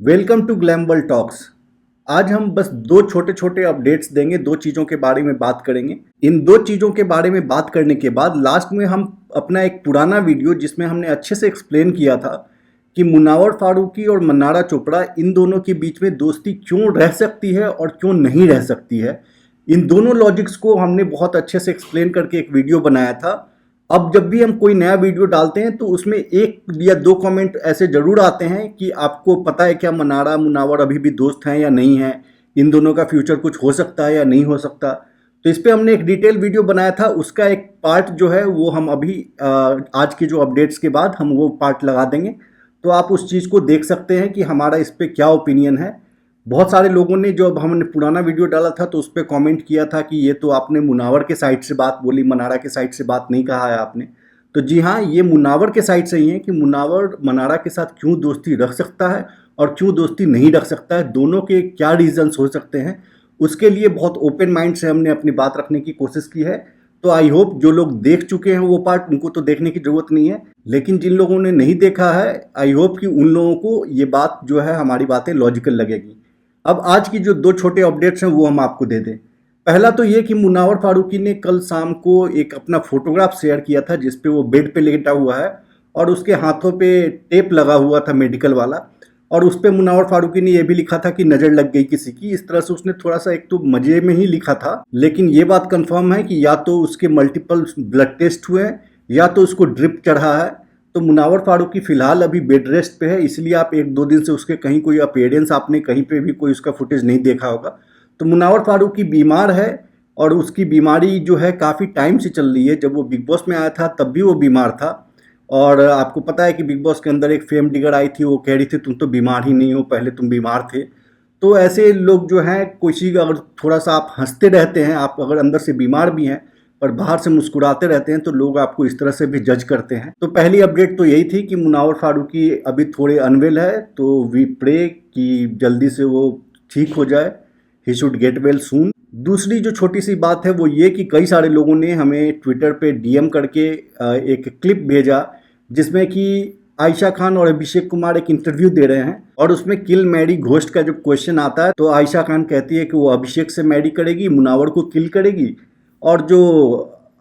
Welcome to ग्लैमबल talks. आज हम बस दो छोटे छोटे अपडेट्स देंगे, दो चीज़ों के बारे में बात करेंगे। इन दो चीज़ों के बारे में बात करने के बाद लास्ट में हम अपना एक पुराना वीडियो जिसमें हमने अच्छे से एक्सप्लेन किया था कि मुनावर फारूकी और मन्नारा चोपड़ा इन दोनों के बीच में दोस्ती क्यों रह सकती है और क्यों नहीं रह सकती है, इन दोनों लॉजिक्स को हमने बहुत अच्छे से एक्सप्लेन करके एक वीडियो बनाया था। अब जब भी हम कोई नया वीडियो डालते हैं तो उसमें एक या दो कमेंट ऐसे ज़रूर आते हैं कि आपको पता है क्या मन्नारा मुनावर अभी भी दोस्त हैं या नहीं हैं, इन दोनों का फ्यूचर कुछ हो सकता है या नहीं हो सकता। तो इस पर हमने एक डिटेल वीडियो बनाया था, उसका एक पार्ट जो है वो हम अभी आज के जो अपडेट्स के बाद हम वो पार्ट लगा देंगे, तो आप उस चीज़ को देख सकते हैं कि हमारा इस पर क्या ओपिनियन है। बहुत सारे लोगों ने जब हमने पुराना वीडियो डाला था तो उस पर कमेंट किया था कि ये तो आपने मुनावर के साइड से बात बोली, मन्नारा के साइड से बात नहीं कहा है आपने। तो जी हाँ, ये मुनावर के साइड से ही है कि मुनावर मन्नारा के साथ क्यों दोस्ती रख सकता है और क्यों दोस्ती नहीं रख सकता है, दोनों के क्या रीजंस हो सकते हैं, उसके लिए बहुत ओपन माइंड से हमने अपनी बात रखने की कोशिश की है। तो आई होप जो लोग देख चुके हैं वो पार्ट, उनको तो देखने की ज़रूरत नहीं है, लेकिन जिन लोगों ने नहीं देखा है आई होप कि उन लोगों को ये बात जो है हमारी बातें लॉजिकल लगेगी। अब आज की जो दो छोटे अपडेट्स हैं वो हम आपको दे दें। पहला तो ये कि मुनावर फारूकी ने कल शाम को एक अपना फोटोग्राफ शेयर किया था जिस पे वो बेड पे लेटा हुआ है और उसके हाथों पे टेप लगा हुआ था मेडिकल वाला, और उस पे मुनावर फारूकी ने ये भी लिखा था कि नज़र लग गई किसी की। इस तरह से उसने थोड़ा सा एक तो मजे में ही लिखा था, लेकिन ये बात कंफर्म है कि या तो उसके मल्टीपल ब्लड टेस्ट हुए हैं या तो उसको ड्रिप चढ़ा है। तो मुनावर फारूकी फ़िलहाल अभी बेड रेस्ट पे है, इसलिए आप एक दो दिन से उसके कहीं कोई अपीयरेंस आपने कहीं पे भी कोई उसका फुटेज नहीं देखा होगा। तो मुनावर फारूकी बीमार है और उसकी बीमारी जो है काफ़ी टाइम से चल रही है। जब वो बिग बॉस में आया था तब भी वो बीमार था, और आपको पता है कि बिग बॉस के अंदर एक फेम डिगर आई थी, वो कह रही थी तुम तो बीमार ही नहीं हो, पहले तुम बीमार थे। तो ऐसे लोग जो हैं, कोई अगर थोड़ा सा आप हंसते रहते हैं, आप अगर अंदर से बीमार भी हैं और बाहर से मुस्कुराते रहते हैं, तो लोग आपको इस तरह से भी जज करते हैं। तो पहली अपडेट तो यही थी कि मुनावर फारूकी अभी थोड़े अनवेल है, तो वी प्रे कि जल्दी से वो ठीक हो जाए, he should get well soon. दूसरी जो छोटी सी बात है वो ये कि कई सारे लोगों ने हमें ट्विटर पे डीएम करके एक क्लिप भेजा जिसमें कि आयशा खान और अभिषेक कुमार एक इंटरव्यू दे रहे हैं, और उसमें किल मैरी घोस्ट का जब क्वेश्चन आता है तो आयशा खान कहती है कि वो अभिषेक से मैरी करेगी, मुनावर को किल करेगी, और जो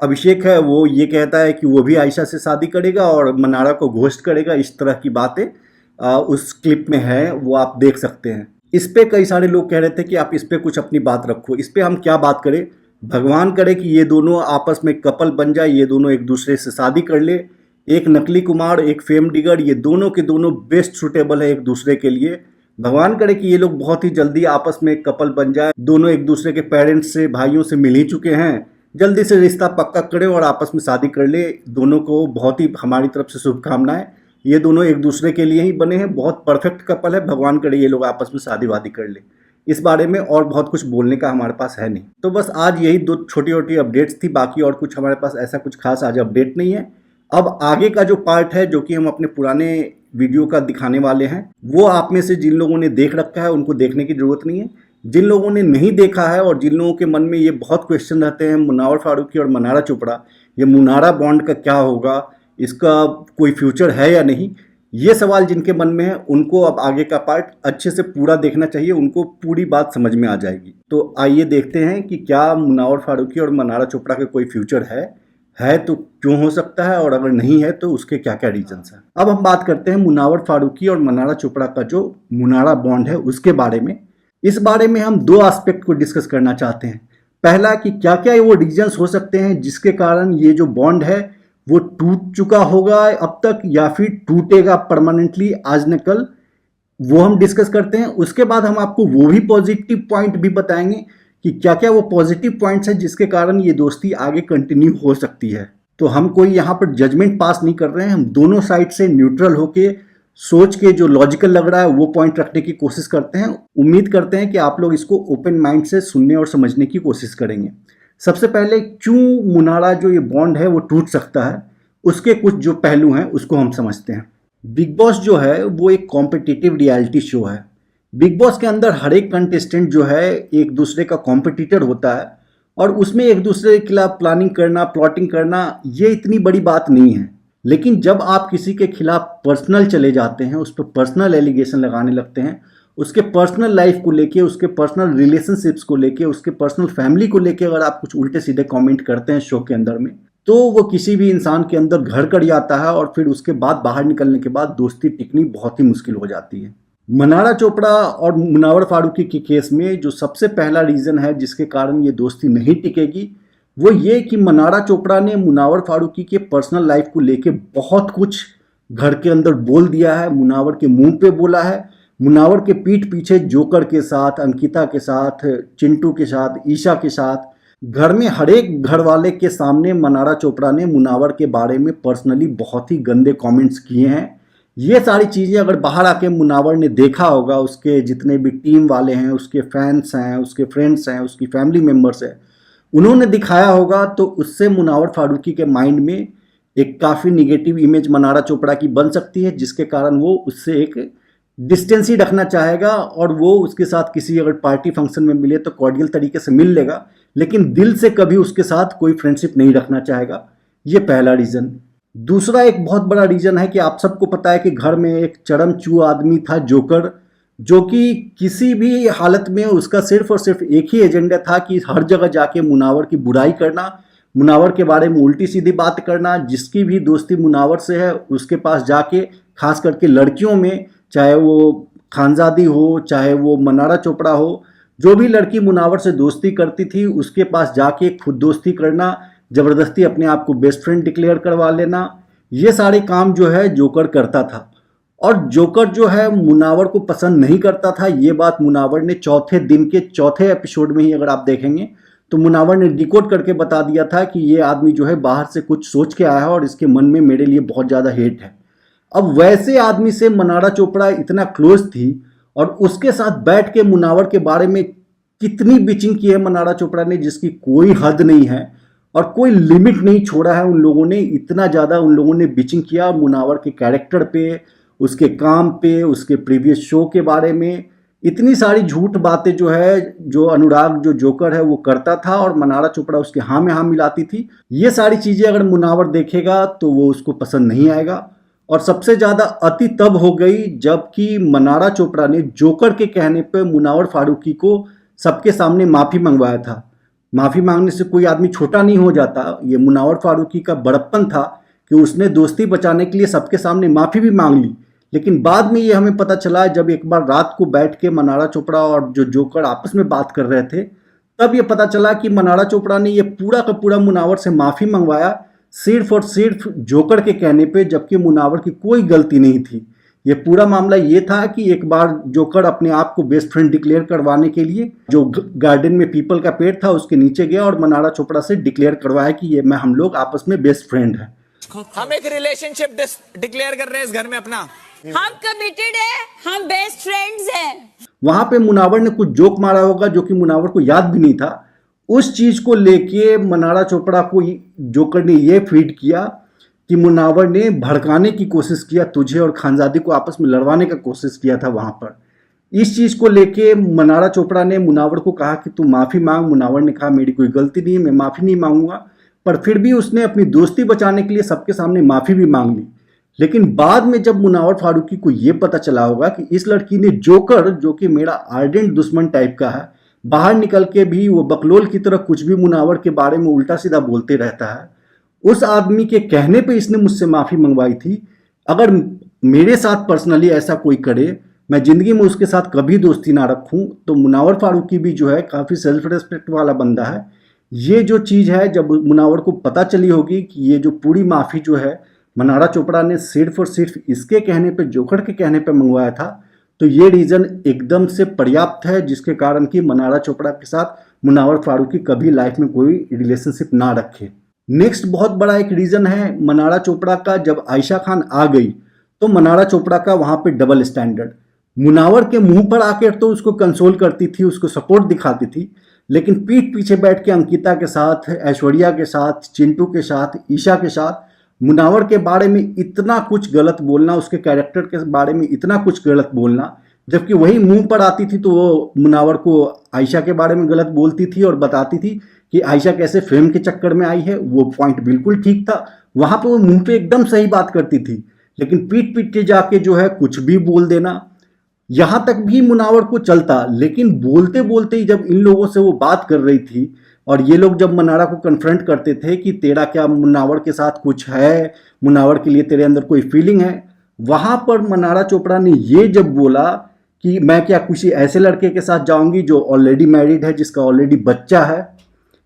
अभिषेक है वो ये कहता है कि वो भी आयशा से शादी करेगा और मन्नारा को घोस्ट करेगा। इस तरह की बातें उस क्लिप में है, वो आप देख सकते हैं। इस पे कई सारे लोग कह रहे थे कि आप इस पे कुछ अपनी बात रखो। इस पे हम क्या बात करें, भगवान करे कि ये दोनों आपस में कपल बन जाए, ये दोनों एक दूसरे से शादी कर ले। एक नकली कुमार, एक फेम डिगर, ये दोनों के दोनों बेस्ट सुटेबल है एक दूसरे के लिए। भगवान करे कि ये लोग बहुत ही जल्दी आपस में एक कपल बन जाए, दोनों एक दूसरे के पेरेंट्स से, भाइयों से मिल ही चुके हैं, जल्दी से रिश्ता पक्का करें और आपस में शादी कर ले। दोनों को बहुत ही हमारी तरफ से शुभकामनाएं। ये दोनों एक दूसरे के लिए ही बने हैं, बहुत परफेक्ट कपल है, भगवान करे ये लोग आपस में शादी वादी कर ले। इस बारे में और बहुत कुछ बोलने का हमारे पास है नहीं। तो बस आज यही दो छोटी छोटी अपडेट्स थी, बाकी और कुछ हमारे पास ऐसा कुछ खास आज अपडेट नहीं है। अब आगे का जो पार्ट है जो कि हम अपने पुराने वीडियो का दिखाने वाले हैं, वो आप में से जिन लोगों ने देख रखा है उनको देखने की ज़रूरत नहीं है। जिन लोगों ने नहीं देखा है और जिन लोगों के मन में ये बहुत क्वेश्चन रहते हैं, मुनावर फारूकी और मन्नारा चोपड़ा, ये मुनारा बॉन्ड का क्या होगा, इसका कोई फ्यूचर है या नहीं, ये सवाल जिनके मन में है उनको अब आगे का पार्ट अच्छे से पूरा देखना चाहिए, उनको पूरी बात समझ में आ जाएगी। तो आइए देखते हैं कि क्या मुनावर फारूकी और मन्नारा चोपड़ा का कोई फ्यूचर है तो क्यों हो सकता है, और अगर नहीं है तो उसके क्या क्या रीजंस हैं। अब हम बात करते हैं मुनावर फारूकी और मन्नारा चोपड़ा का जो मुनारा बॉन्ड है उसके बारे में। इस बारे में हम दो एस्पेक्ट को डिस्कस करना चाहते हैं। पहला कि क्या क्या वो रीजंस हो सकते हैं जिसके कारण ये जो बॉन्ड है वो टूट चुका होगा अब तक या फिर टूटेगा परमानेंटली आज न कल, वो हम डिस्कस करते हैं। उसके बाद हम आपको वो भी पॉजिटिव पॉइंट भी बताएंगे कि क्या क्या वो पॉजिटिव पॉइंट्स हैं जिसके कारण ये दोस्ती आगे कंटिन्यू हो सकती है। तो हम कोई यहाँ पर जजमेंट पास नहीं कर रहे हैं, हम दोनों साइड से न्यूट्रल होके सोच के जो लॉजिकल लग रहा है वो पॉइंट रखने की कोशिश करते हैं। उम्मीद करते हैं कि आप लोग इसको ओपन माइंड से सुनने और समझने की कोशिश करेंगे। सबसे पहले क्यों मुनारा जो ये बॉन्ड है वो टूट सकता है, उसके कुछ जो पहलू हैं उसको हम समझते हैं। बिग बॉस जो है वो एक कॉम्पिटिटिव रियलिटी शो है। बिग बॉस के अंदर हर एक कंटेस्टेंट जो है एक दूसरे का कॉम्पिटिटर होता है, और उसमें एक दूसरे के खिलाफ प्लानिंग करना, प्लॉटिंग करना, ये इतनी बड़ी बात नहीं है। लेकिन जब आप किसी के खिलाफ पर्सनल चले जाते हैं, उस पर पर्सनल एलिगेशन लगाने लगते हैं, उसके पर्सनल लाइफ को लेके, उसके पर्सनल रिलेशनशिप्स को लेके, उसके पर्सनल फैमिली को लेके अगर आप कुछ उल्टे सीधे कमेंट करते हैं शो के अंदर में, तो वो किसी भी इंसान के अंदर घर कर जाता है और फिर उसके बाद बाहर निकलने के बाद दोस्ती टिकनी बहुत ही मुश्किल हो जाती है। मनारा चोपड़ा और मुनावर फारूकी के केस में जो सबसे पहला रीज़न है जिसके कारण ये दोस्ती नहीं टिकेगी, वो ये कि मनारा चोपड़ा ने मुनावर फारूकी के पर्सनल लाइफ को लेके बहुत कुछ घर के अंदर बोल दिया है, मुनावर के मुंह पे बोला है, मुनावर के पीठ पीछे जोकर के साथ, अंकिता के साथ, चिंटू के साथ, ईशा के साथ, घर में हर एक घर वाले के सामने मनारा चोपड़ा ने मुनावर के बारे में पर्सनली बहुत ही गंदे कमेंट्स किए हैं। ये सारी चीज़ें अगर बाहर आके मुनावर ने देखा होगा, उसके जितने भी टीम वाले हैं, उसके फैंस हैं, उसके फ्रेंड्स हैं, उसकी फैमिली मेम्बर्स हैं, उन्होंने दिखाया होगा, तो उससे मुनावर फारूकी के माइंड में एक काफ़ी निगेटिव इमेज मनारा चोपड़ा की बन सकती है, जिसके कारण वो उससे एक डिस्टेंस ही रखना चाहेगा और वो उसके साथ किसी अगर पार्टी फंक्शन में मिले तो कॉर्डियल तरीके से मिल लेगा, लेकिन दिल से कभी उसके साथ कोई फ्रेंडशिप नहीं रखना चाहेगा। ये पहला रीज़न। दूसरा एक बहुत बड़ा रीज़न है कि आप सबको पता है कि घर में एक चरमचू आदमी था जोकर, जो कि किसी भी हालत में उसका सिर्फ और सिर्फ एक ही एजेंडा था कि हर जगह जाके मुनावर की बुराई करना, मुनावर के बारे में उल्टी सीधी बात करना, जिसकी भी दोस्ती मुनावर से है उसके पास जाके, खास करके लड़कियों में, चाहे वो खानजादी हो, चाहे वो मनारा चोपड़ा हो, जो भी लड़की मुनावर से दोस्ती करती थी उसके पास जाके खुद दोस्ती करना, ज़बरदस्ती अपने आप को बेस्ट फ्रेंड डिक्लेयर करवा लेना, ये सारे काम जो है जोकर करता था। और जोकर जो है मुनावर को पसंद नहीं करता था, ये बात मुनावर ने चौथे दिन के चौथे एपिसोड में ही अगर आप देखेंगे तो मुनावर ने डिकोड करके बता दिया था कि ये आदमी जो है बाहर से कुछ सोच के आया है और इसके मन में मेरे लिए बहुत ज़्यादा हेट है। अब वैसे आदमी से मनारा चोपड़ा इतना क्लोज थी और उसके साथ बैठ के मुनावर के बारे में कितनी बिचिंग की है मनारा चोपड़ा ने, जिसकी कोई हद नहीं है और कोई लिमिट नहीं छोड़ा है। उन लोगों ने इतना ज़्यादा उन लोगों ने बिचिंग किया मुनावर के कैरेक्टर पे, उसके काम पे, उसके प्रीवियस शो के बारे में, इतनी सारी झूठ बातें जो है, जो अनुराग जो जोकर है वो करता था और मनारा चोपड़ा उसके हाँ में हाँ मिलाती थी। ये सारी चीज़ें अगर मुनावर देखेगा तो वो उसको पसंद नहीं आएगा। और सबसे ज़्यादा अति तब हो गई जबकि मनारा चोपड़ा ने जोकर के कहने पर मुनावर फारूकी को सबके सामने माफ़ी मंगवाया था। माफ़ी मांगने से कोई आदमी छोटा नहीं हो जाता। ये मुनावर फारूकी का बड़प्पन था कि उसने दोस्ती बचाने के लिए सबके सामने माफ़ी भी मांग ली। लेकिन बाद में ये हमें पता चला जब एक बार रात को बैठ के मनारा चोपड़ा और जो जोकर आपस में बात कर रहे थे, तब ये पता चला कि मनारा चोपड़ा ने ये पूरा का पूरा मुनावर से माफ़ी मंगवाया सिर्फ और सिर्फ जोकर के कहने पे, जबकि मुनावर की कोई गलती नहीं थी। ये पूरा मामला ये था कि एक बार जोकर अपने आप को बेस्ट फ्रेंड डिक्लेयर करवाने के लिए जो गार्डन में पीपल का पेड़ था उसके नीचे गया और मनारा चोपड़ा से डिक्लेयर करवाया कि ये हम लोग आपस में बेस्ट फ्रेंड हैं। हम एक रिलेशनशिप डिक्लेयर कर रहे हैं इस घर में अपना, हम कमिटेड है, हम बेस्ट फ्रेंड्स हैं। वहां पे मुनावर ने कुछ जोक मारा होगा जो कि मुनावर को याद भी नहीं था। उस चीज को लेके मनारा चोपड़ा को जोकर ने ये फीड किया कि मुनावर ने भड़काने की कोशिश किया, तुझे और खानजादी को आपस में लड़वाने का कोशिश किया था वहां पर। इस चीज को लेके मनारा चोपड़ा ने मुनावर को कहा कि तू माफी मांग। मुनावर ने कहा मेरी कोई गलती नहीं है, मैं माफी नहीं मांगूंगा। पर फिर भी उसने अपनी दोस्ती बचाने के लिए सबके सामने माफी भी मांग ली। लेकिन बाद में जब मुनावर फारूकी को ये पता चला होगा कि इस लड़की ने जोकर, जो कि मेरा आर्डेंट दुश्मन टाइप का है, बाहर निकल के भी वो बकलोल की तरह कुछ भी मुनावर के बारे में उल्टा सीधा बोलते रहता है, उस आदमी के कहने पे इसने मुझसे माफ़ी मंगवाई थी। अगर मेरे साथ पर्सनली ऐसा कोई करे, मैं ज़िंदगी में उसके साथ कभी दोस्ती ना रखूं। तो मुनावर फारूकी भी जो है काफ़ी सेल्फ रिस्पेक्ट वाला बंदा है। ये जो चीज़ है जब मुनावर को पता चली होगी कि ये जो पूरी माफ़ी जो है मनारा चोपड़ा ने सिर्फ और सिर्फ इसके कहने पे, जोकर के कहने पे मंगवाया था, तो ये रीज़न एकदम से पर्याप्त है जिसके कारण कि मनारा चोपड़ा के साथ मुनावर फारूकी कभी लाइफ में कोई रिलेशनशिप ना रखे। नेक्स्ट बहुत बड़ा एक रीज़न है मनारा चोपड़ा का, जब आयशा खान आ गई तो मनारा चोपड़ा का वहाँ पे डबल स्टैंडर्ड। मुनावर के मुंह पर आकर तो उसको कंसोल करती थी, उसको सपोर्ट दिखाती थी, लेकिन पीठ पीछे बैठ के अंकिता के साथ, ऐश्वर्या के साथ, चिंटू के साथ, ईशा के साथ मुनावर के बारे में इतना कुछ गलत बोलना, उसके कैरेक्टर के बारे में इतना कुछ गलत बोलना, जबकि वही मुंह पर आती थी तो वो मुनावर को आयशा के बारे में गलत बोलती थी और बताती थी कि आयशा कैसे फेम के चक्कर में आई है। वो पॉइंट बिल्कुल ठीक था। वहां पे वो मुंह पे एकदम सही बात करती थी, लेकिन पीठ पीठ के जाके जो है कुछ भी बोल देना, यहां तक भी मुनावर को चलता। लेकिन बोलते बोलते ही जब इन लोगों से वो बात कर रही थी और ये लोग जब मनारा को कन्फ्रंट करते थे कि तेरा क्या मुनावर के साथ कुछ है, मुनावर के लिए तेरे अंदर कोई फीलिंग है, वहां पर मनारा चोपड़ा ने ये जब बोला कि मैं क्या किसी ऐसे लड़के के साथ जाऊंगी जो ऑलरेडी मैरिड है, जिसका ऑलरेडी बच्चा है,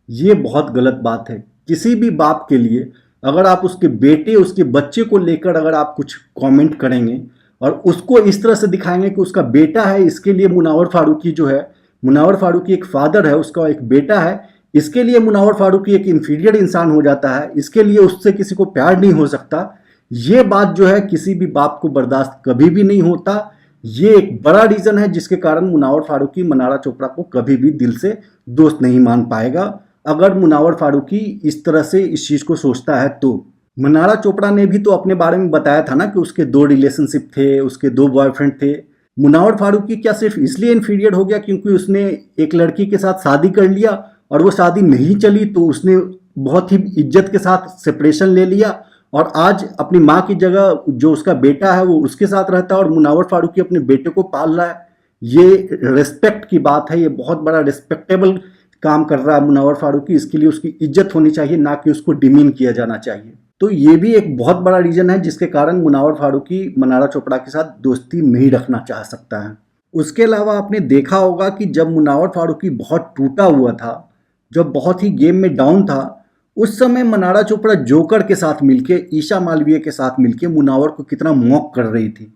ये बहुत गलत बात है। किसी भी बाप के लिए अगर आप उसके बेटे उसके बच्चे को लेकर अगर आप कुछ कमेंट करेंगे और उसको इस तरह से दिखाएंगे कि उसका बेटा है, इसके लिए मुनावर फारूकी जो है, मुनावर फारूकी एक फादर है, उसका एक बेटा है, इसके लिए मुनावर फारूकी एक इंफीरियर इंसान हो जाता है, इसके लिए उससे किसी को प्यार नहीं हो सकता, ये बात जो है किसी भी बाप को बर्दाश्त कभी भी नहीं होता। ये एक बड़ा रीज़न है जिसके कारण मुनावर फारूकी मनारा चोपड़ा को कभी भी दिल से दोस्त नहीं मान पाएगा। अगर मुनावर फारूकी इस तरह से इस चीज़ को सोचता है तो मनारा चोपड़ा ने भी तो अपने बारे में बताया था ना कि उसके 2 रिलेशनशिप थे, उसके 2 बॉयफ्रेंड थे। मुनावर फारूकी क्या सिर्फ इसलिए इन्फीरियर हो गया क्योंकि उसने एक लड़की के साथ शादी कर लिया और वो शादी नहीं चली तो उसने बहुत ही इज्जत के साथ सेपरेशन ले लिया और आज अपनी माँ की जगह जो उसका बेटा है वो उसके साथ रहता है और मुनावर फारूकी अपने बेटे को पाल रहा है। ये रिस्पेक्ट की बात है, ये बहुत बड़ा रिस्पेक्टेबल काम कर रहा है मुनावर फारूकी, इसके लिए उसकी इज्जत होनी चाहिए, ना कि उसको डिमीन किया जाना चाहिए। तो ये भी एक बहुत बड़ा रीज़न है जिसके कारण मुनावर फारूकी मनारा चोपड़ा के साथ दोस्ती नहीं रखना चाह सकता है। उसके अलावा आपने देखा होगा कि जब मुनावर फारूकी बहुत टूटा हुआ था, जब बहुत ही गेम में डाउन था, उस समय मनारा चोपड़ा जोकर के साथ मिलके, ईशा मालवीय के साथ मिलके मुनावर को कितना मॉक कर रही थी।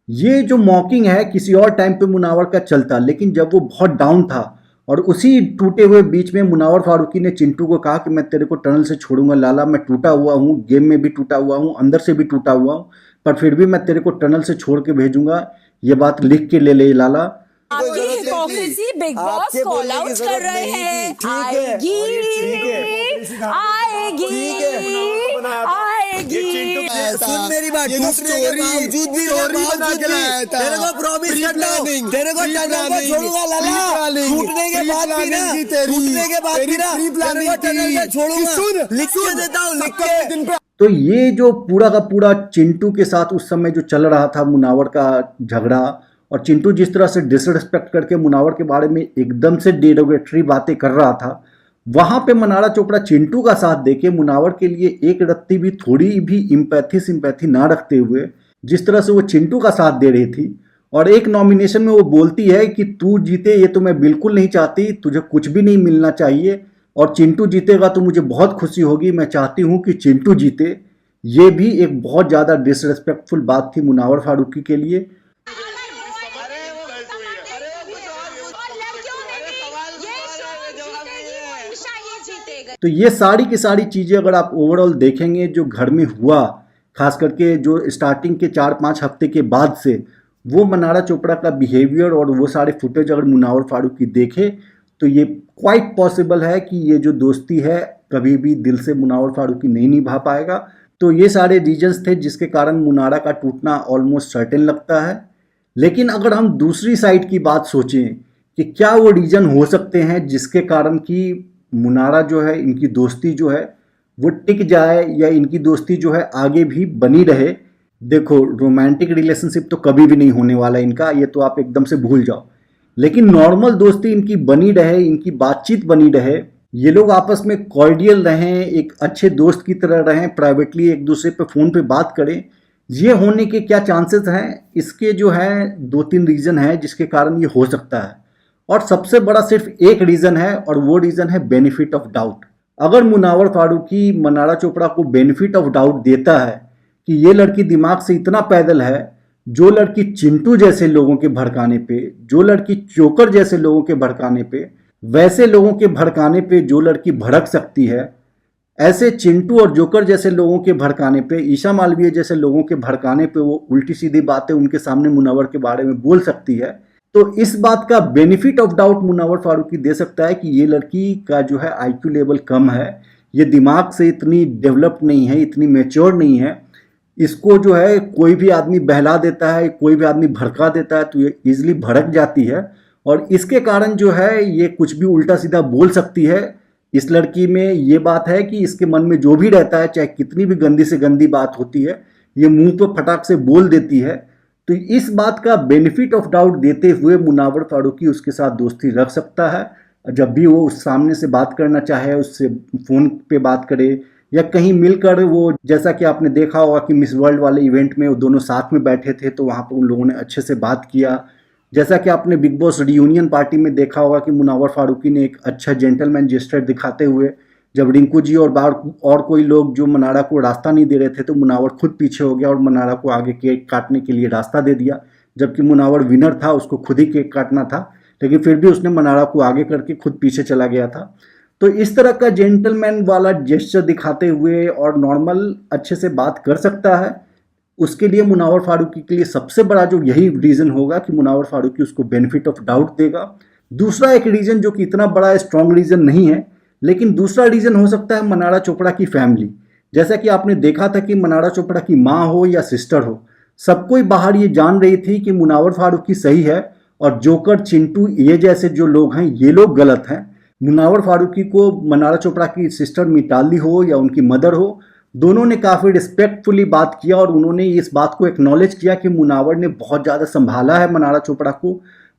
ये जो मॉकिंग है किसी और टाइम पे मुनावर का चलता, लेकिन जब वो बहुत डाउन था और उसी टूटे हुए बीच में मुनावर फारूकी ने चिंटू को कहा कि मैं तेरे को टनल से छोड़ूंगा लाला, मैं टूटा हुआ हूँ, गेम में भी टूटा हुआ हूँ, अंदर से भी टूटा हुआ हूँ, पर फिर भी मैं तेरे को टनल से छोड़ के भेजूंगा, ये बात लिख के ले लाला। आपकी hypocrisy big boss call out कर रहे हैं। आएगी सुन मेरी बात, टूटने के बावजूद भी तेरे को प्रॉमिस करता हूं, तेरे को टनल में छोड़ूंगा लाला, टूटने के बाद भी ना, टूटने के बाद भी ना तेरे को टनल में छोड़ूंगा, लिख के देता हूं, लिख के। तो ये जो पूरा का पूरा चिंटू के साथ उस समय जो चल रहा था मुनावर का झगड़ा, और चिंटू जिस तरह से डिसरिस्पेक्ट करके मुनावर के बारे में एकदम से डेरोगेटरी बातें कर रहा था, वहां पे मनारा चोपड़ा चिंटू का साथ देके मुनावर के लिए एक रत्ती भी थोड़ी भी सिंपैथी ना रखते हुए जिस तरह से वो चिंटू का साथ दे रही थी, और एक नॉमिनेशन में वो बोलती है कि तू जीते ये तो मैं बिल्कुल नहीं चाहती, तुझे कुछ भी नहीं मिलना चाहिए, और चिंटू जीतेगा तो मुझे बहुत खुशी होगी, मैं चाहती हूँ कि चिंटू जीते। ये भी एक बहुत ज़्यादा डिसरिस्पेक्टफुल बात थी मुनावर फारूकी के लिए। तो ये सारी की सारी चीज़ें अगर आप ओवरऑल देखेंगे जो घर में हुआ, खास करके जो स्टार्टिंग के 4-5 हफ्ते के बाद से, वो मनारा चोपड़ा का बिहेवियर और वो सारे फुटेज अगर मुनावर फारूकी देखे तो ये क्वाइट पॉसिबल है कि ये जो दोस्ती है कभी भी दिल से मुनावर फारूकी नहीं निभा पाएगा। तो ये सारे रीजंस थे जिसके कारण मुनारा का टूटना ऑलमोस्ट सर्टेन लगता है। लेकिन अगर हम दूसरी साइड की बात सोचें कि क्या वो रीजन हो सकते हैं जिसके कारण कि मुनारा जो है, इनकी दोस्ती जो है वो टिक जाए या इनकी दोस्ती जो है आगे भी बनी रहे। देखो, रोमांटिक रिलेशनशिप तो कभी भी नहीं होने वाला इनका, ये तो आप एकदम से भूल जाओ, लेकिन नॉर्मल दोस्ती इनकी बनी रहे, इनकी बातचीत बनी रहे, ये लोग आपस में कॉर्डियल रहें, एक अच्छे दोस्त की तरह रहें, प्राइवेटली एक दूसरे पे फ़ोन पे बात करें। ये होने के क्या चांसेस हैं, इसके जो है 2-3 रीज़न है जिसके कारण ये हो सकता है, और सबसे बड़ा सिर्फ एक रीज़न है और वो रीज़न है बेनिफिट ऑफ डाउट। अगर मुनावर फारूकी मनारा चोपड़ा को बेनिफिट ऑफ डाउट देता है कि ये लड़की दिमाग से इतना पैदल है, जो लड़की चिंटू जैसे लोगों के भड़काने पे, जो लड़की जोकर जैसे लोगों के भड़काने पे, वैसे लोगों के भड़काने पे जो लड़की भड़क सकती है, ऐसे चिंटू और जोकर जैसे लोगों के भड़काने पे, ईशा मालवीय जैसे लोगों के भड़काने पे वो उल्टी सीधी बातें उनके सामने मुनावर के बारे में बोल सकती है, तो इस बात का benefit of doubt Munawar Faruqui दे सकता है कि ये लड़की का जो है आईक्यू लेवल कम है, ये दिमाग से इतनी डेवलप नहीं है, इतनी मैच्योर नहीं है, इसको जो है कोई भी आदमी बहला देता है, कोई भी आदमी भड़का देता है तो ये ईजिली भड़क जाती है, और इसके कारण जो है ये कुछ भी उल्टा सीधा बोल सकती है, इस लड़की में ये बात है कि इसके मन में जो भी रहता है, चाहे कितनी भी गंदी से गंदी बात होती है, ये मुंह पर फटाक से बोल देती है। तो इस बात का बेनिफिट ऑफ डाउट देते हुए मुनावर फारूकी उसके साथ दोस्ती रख सकता है। जब भी वो उस सामने से बात करना चाहे, उससे फ़ोन पे बात करे या कहीं मिलकर, वो जैसा कि आपने देखा होगा कि मिस वर्ल्ड वाले इवेंट में वो दोनों साथ में बैठे थे, तो वहाँ पर उन लोगों ने अच्छे से बात किया। जैसा कि आपने बिग बॉस रियूनियन पार्टी में देखा होगा कि मुनावर फारूकी ने एक अच्छा जेंटलमैन जेस्चर दिखाते हुए, जब रिंकू जी और कोई लोग जो मनारा को रास्ता नहीं दे रहे थे, तो मुनावर खुद पीछे हो गया और मनारा को आगे केक काटने के लिए रास्ता दे दिया। जबकि मुनावर विनर था, उसको खुद ही केक काटना था, लेकिन फिर भी उसने मनारा को आगे करके खुद पीछे चला गया था। तो इस तरह का जेंटलमैन वाला जेस्चर दिखाते हुए और नॉर्मल अच्छे से बात कर सकता है। उसके लिए मुनावर फारूकी के लिए सबसे बड़ा जो यही रीज़न होगा कि मुनावर फारूकी उसको बेनिफिट ऑफ डाउट देगा। दूसरा एक रीज़न जो कि इतना बड़ा स्ट्रॉन्ग रीज़न नहीं है, लेकिन दूसरा रीज़न हो सकता है मनारा चोपड़ा की फैमिली। जैसा कि आपने देखा था कि मनारा चोपड़ा की माँ हो या सिस्टर हो, सब कोई बाहर ये जान रही थी कि मुनावर फारूकी सही है और जोकर, चिंटू, ये जैसे जो लोग हैं ये लोग गलत हैं। मुनावर फारूकी को मनारा चोपड़ा की सिस्टर मिताली हो या उनकी मदर हो, दोनों ने काफ़ी रिस्पेक्टफुली बात किया और उन्होंने इस बात को एक्नॉलेज किया कि मुनावर ने बहुत ज़्यादा संभाला है मनारा चोपड़ा को।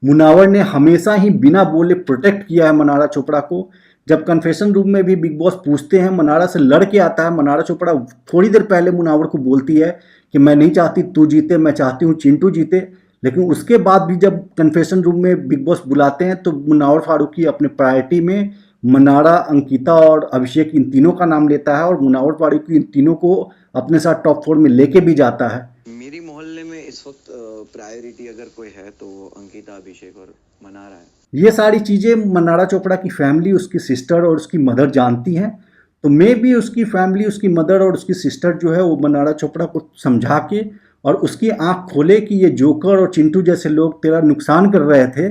मुनावर ने हमेशा ही बिना बोले प्रोटेक्ट किया है मनारा चोपड़ा को। जब कन्फेशन रूम में भी बिग बॉस पूछते हैं, मनारा से लड़ के आता है, मनारा चोपड़ा थोड़ी देर पहले मुनावर को बोलती है कि मैं नहीं चाहती तू जीते, मैं चाहती हूँ चिंटू जीते। लेकिन उसके बाद भी जब कन्फेशन रूम में बिग बॉस बुलाते हैं तो मुनावर फारूकी अपने प्रायोरिटी में मनारा, अंकिता और अभिषेक, इन तीनों का नाम लेता है और मुनावर फारूकी इन तीनों को अपने साथ टॉप 4 में लेके भी जाता है। मेरी मोहल्ले में इस वक्त प्रायोरिटी अगर कोई है तो अंकिता, अभिषेक और मनारा है। ये सारी चीज़ें मनारा चोपड़ा की फैमिली, उसकी सिस्टर और उसकी मदर जानती हैं। तो मे भी उसकी फैमिली, उसकी मदर और उसकी सिस्टर जो है वो मनारा चोपड़ा को समझा के और उसकी आंख खोले कि ये जोकर और चिंटू जैसे लोग तेरा नुकसान कर रहे थे।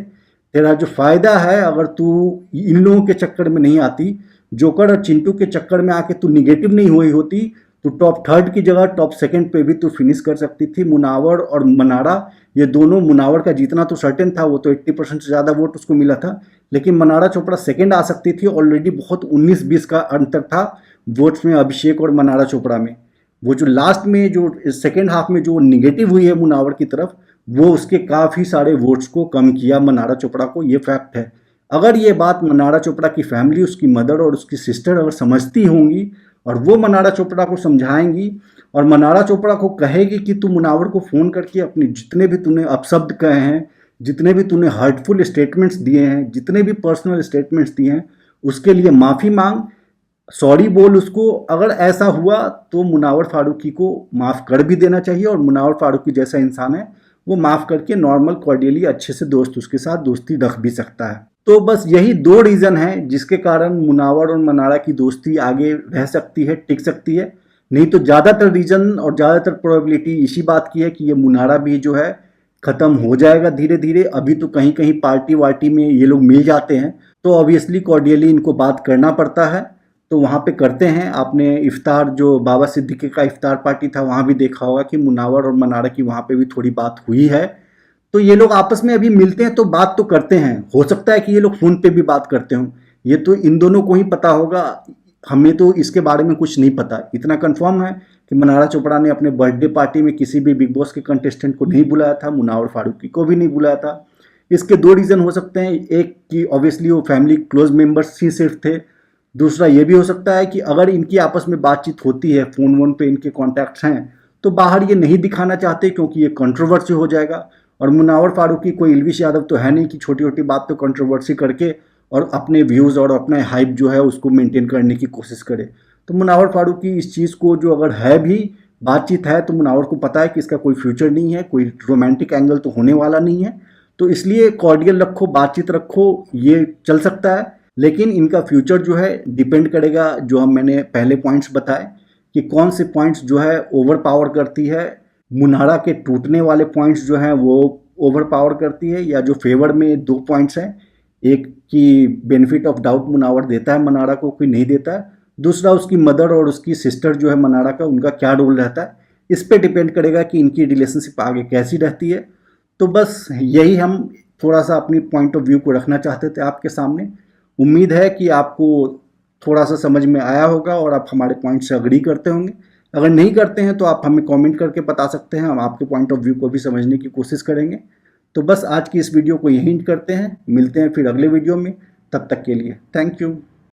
तेरा जो फ़ायदा है, अगर तू इन लोगों के चक्कर में नहीं आती, जोकर और चिंटू के चक्कर में आके तू निगेटिव नहीं हुई होती, तो टॉप 3 की जगह टॉप 2 पे भी तू फिनिश कर सकती थी। मुनावर और मनारा, ये दोनों, मुनावर का जीतना तो सर्टेन था, वो तो 80% से ज़्यादा वोट उसको मिला था, लेकिन मनारा चोपड़ा सेकंड आ सकती थी। ऑलरेडी बहुत 19-20 का अंतर था वोट्स में अभिषेक और मनारा चोपड़ा में। वो जो लास्ट में जो सेकेंड हाफ में जो निगेटिव हुई है मुनावर की तरफ, वो उसके काफ़ी सारे वोट्स को कम किया मनारा चोपड़ा को, ये फैक्ट है। अगर ये बात मनारा चोपड़ा की फैमिली, उसकी मदर और उसकी सिस्टर अगर समझती होंगी और वो मनारा चोपड़ा को समझाएंगी और मनारा चोपड़ा को कहेगी कि तू मुनावर को फ़ोन करके अपने जितने भी तूने अपशब्द कहे हैं, जितने भी तूने हर्टफुल स्टेटमेंट्स दिए हैं, जितने भी पर्सनल स्टेटमेंट्स दिए हैं, उसके लिए माफ़ी मांग, सॉरी बोल उसको। अगर ऐसा हुआ तो मुनावर फारूकी को माफ़ कर भी देना चाहिए और मुनावर फारूकी जैसा इंसान है वो माफ़ करके नॉर्मल कॉर्डियली अच्छे से दोस्त उसके साथ दोस्ती रख भी सकता है। तो बस यही 2 रीज़न हैं जिसके कारण मुनावर और मनारा की दोस्ती आगे रह सकती है, टिक सकती है। नहीं तो ज़्यादातर रीज़न और ज़्यादातर प्रोबेबिलिटी इसी बात की है कि ये मुनारा भी जो है ख़त्म हो जाएगा धीरे धीरे। अभी तो कहीं कहीं पार्टी वार्टी में ये लोग मिल जाते हैं, तो ऑब्वियसली कॉर्डियली इनको बात करना पड़ता है, तो वहाँ पे करते हैं। आपने इफ्तार, जो बाबा सिद्दीकी का इफ्तार पार्टी था, वहाँ भी देखा होगा कि मुनावर और मनारा की वहाँ पे भी थोड़ी बात हुई है। तो ये लोग आपस में अभी मिलते हैं तो बात तो करते हैं। हो सकता है कि ये लोग फ़ोन पे भी बात करते हों, ये तो इन दोनों को ही पता होगा, हमें तो इसके बारे में कुछ नहीं पता। इतना कंफर्म है कि मनारा चोपड़ा ने अपने बर्थडे पार्टी में किसी भी बिग बॉस के कंटेस्टेंट को नहीं बुलाया था, मुनावर फारूकी को भी नहीं बुलाया था। इसके 2 रीज़न हो सकते हैं, एक कि ऑब्वियसली वो फैमिली क्लोज मेम्बर्स ही सिर्फ थे। दूसरा ये भी हो सकता है कि अगर इनकी आपस में बातचीत होती है, फ़ोन वोन पे इनके कॉन्टैक्ट्स हैं, तो बाहर ये नहीं दिखाना चाहते क्योंकि ये कंट्रोवर्सी हो जाएगा। और मुनावर फारूकी कोई इल्विश यादव तो है नहीं कि छोटी छोटी बात पे कंट्रोवर्सी करके और अपने व्यूज़ और अपने हाइप जो है उसको मेंटेन करने की कोशिश करे। तो मुनावर फारूकी इस चीज़ को, जो अगर है भी बातचीत है, तो मुनावर को पता है कि इसका कोई फ्यूचर नहीं है, कोई रोमांटिक एंगल तो होने वाला नहीं है। तो इसलिए कॉर्डियल रखो, बातचीत रखो, ये चल सकता है। लेकिन इनका फ्यूचर जो है डिपेंड करेगा, जो मैंने पहले पॉइंट्स बताए कि कौन से पॉइंट्स जो है ओवर पावर करती है। मुनारा के टूटने वाले पॉइंट्स जो हैं वो ओवर पावर करती है, या जो फेवर में 2 पॉइंट्स हैं, एक की बेनिफिट ऑफ डाउट मुनावर देता है मनारा को, कोई नहीं देता है। दूसरा उसकी मदर और उसकी सिस्टर जो है मनारा का, उनका क्या रोल रहता है, इस पे डिपेंड करेगा कि इनकी रिलेशनशिप आगे कैसी रहती है। तो बस यही हम थोड़ा सा अपनी पॉइंट ऑफ व्यू को रखना चाहते थे आपके सामने। उम्मीद है कि आपको थोड़ा सा समझ में आया होगा और आप हमारे पॉइंट से अग्री करते होंगे। अगर नहीं करते हैं तो आप हमें कमेंट करके बता सकते हैं, हम आपके पॉइंट ऑफ व्यू को भी समझने की कोशिश करेंगे। तो बस आज की इस वीडियो को यहीं करते हैं, मिलते हैं फिर अगले वीडियो में, तब तक के लिए थैंक यू।